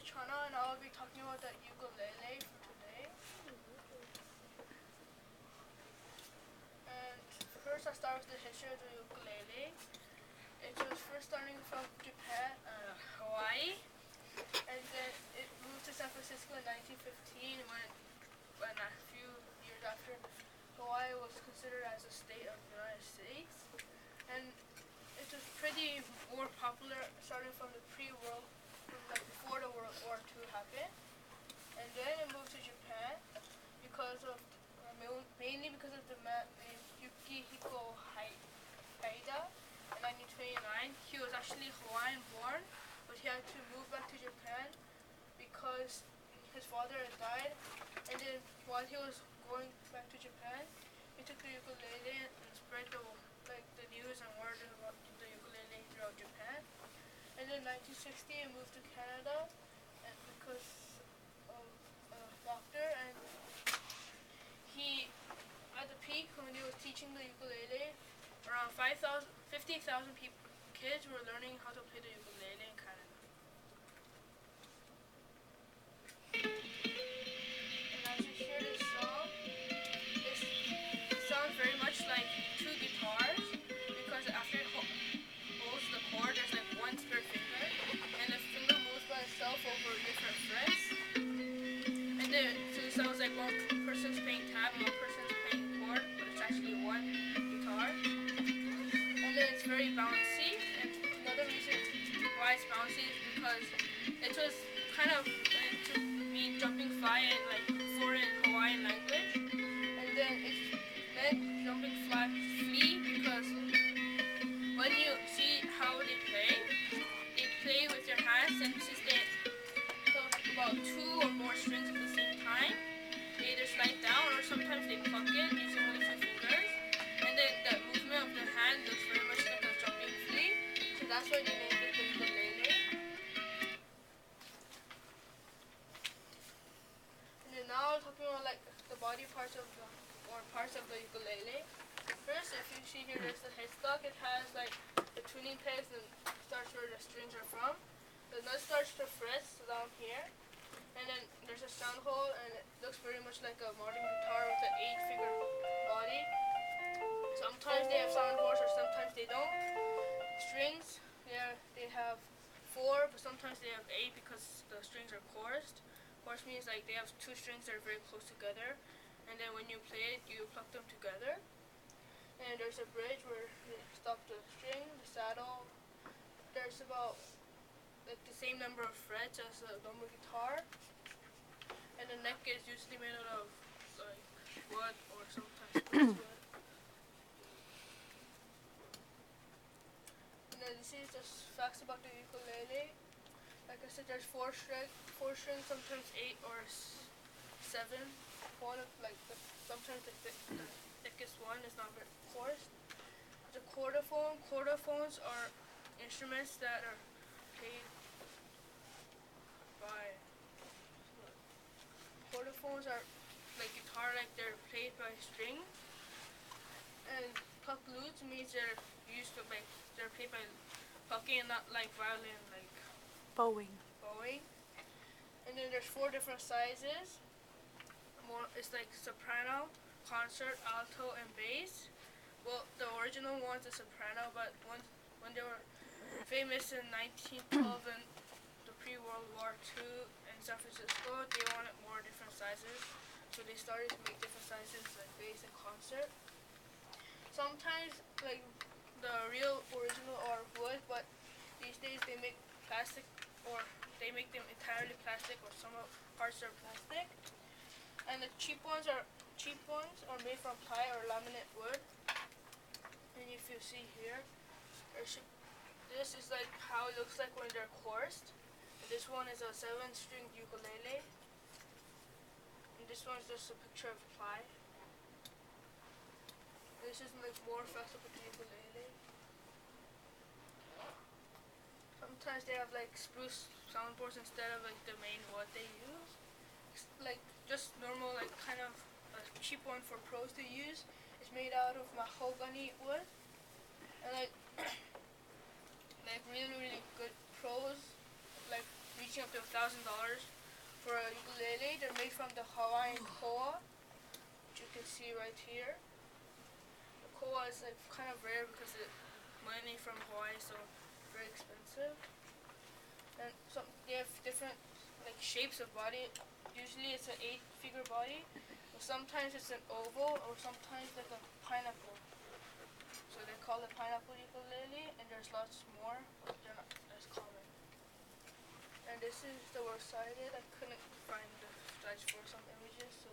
is Chana, and I'll be talking about the ukulele for today. And first, I'll start with the history of the ukulele. It was first starting from Japan, Hawaii, and then it moved to San Francisco in 1915 when a few years after Hawaii was considered as a state of the United States. And it was pretty more popular starting from the before the World War II happened. And then it moved to Japan because of mainly because of the man named Yukihiko Haida in 1929. He was actually Hawaiian born, but he had to move back to Japan because his father had died. And then while he was going back to Japan, he took the ukulele and spread the news and word about the ukulele throughout Japan. And then in 1960, he moved to Canada and because of a doctor, and he, at the peak when he was teaching the ukulele, around 50,000 kids were learning how to play the ukulele in Canada. And as you hear this song, it sounds very much like two guitars because after it holds the chord, there's like one spare finger, and the finger moves by itself over different frets. And then so it sounds like one person's playing tab and one person's playing chord, but it's actually one guitar. And then it's very bouncy, and another reason why it's bouncy is because it was kind of meant to mean jumping fly in like foreign Hawaiian language. And then it's meant jumping flea because when you see how they play with their hands, and since they play about two or more strings at the same time, they either slide down or sometimes they pluck it using only two fingers. And then the movement of the hand looks very much like a jumping flea, so that's why they named it the ukulele. And then now I'm talking about like the body parts of the ukulele. First, if you see here, there's the headstock. It has like the tuning pegs and starts where the strings are from. The nut starts the frets down here, and then there's a sound hole, and it looks very much like a modern guitar with an 8-finger body. Sometimes they have sound holes, or sometimes they don't. Strings, they have 4, but sometimes they have 8 because the strings are chorused. Chorus means like they have 2 strings that are very close together, and then when you play it, you pluck them together. And there's a bridge where you stop the string, the saddle. There's about like the same number of frets as a normal guitar. And the neck is usually made out of like wood or sometimes spruce wood. And then this is just facts about the ukulele. Like I said, there's 4 strings, sometimes 8 or 7. Sometimes the thickest one is not very coarse. The chordophone. Chordophones are instruments that are played by. Chordophones are like guitar, like they're played by string. And pluck lutes means they're used to they're played by plucking and not like violin, like Bowing. And then there's 4 different sizes. It's like soprano, concert, alto, and bass. Well, the original one's a soprano, but when they were famous in 1912 and the pre-World War II in San Francisco, they wanted more different sizes, so they started to make different sizes like bass and concert. Sometimes like the real original are wood, but these days they make plastic, or they make them entirely plastic, or some parts are plastic. And the cheap ones are made from ply or laminate wood. And if you see here, this is like how it looks like when they're chorused. And this one is a 7-string ukulele. And this one's just a picture of ply. And this is like more facts about the ukulele. Sometimes they have like spruce soundboards instead of like the main wood they use. Like just normal, like kind of a cheap one for pros to use. It's made out of mahogany wood, and like really good pros, like reaching up to 1,000 for a ukulele. They're made from the Hawaiian koa, which you can see right here. The koa is like kind of rare because it's mainly from Hawaii, so very expensive. And they have different like shapes of body. Usually it's an 8-figure body, but sometimes it's an oval or sometimes like a pineapple. So they call it pineapple ukulele, and there's lots more, but they're not as common. And this is the worst side of it. I couldn't find the footage for some images, so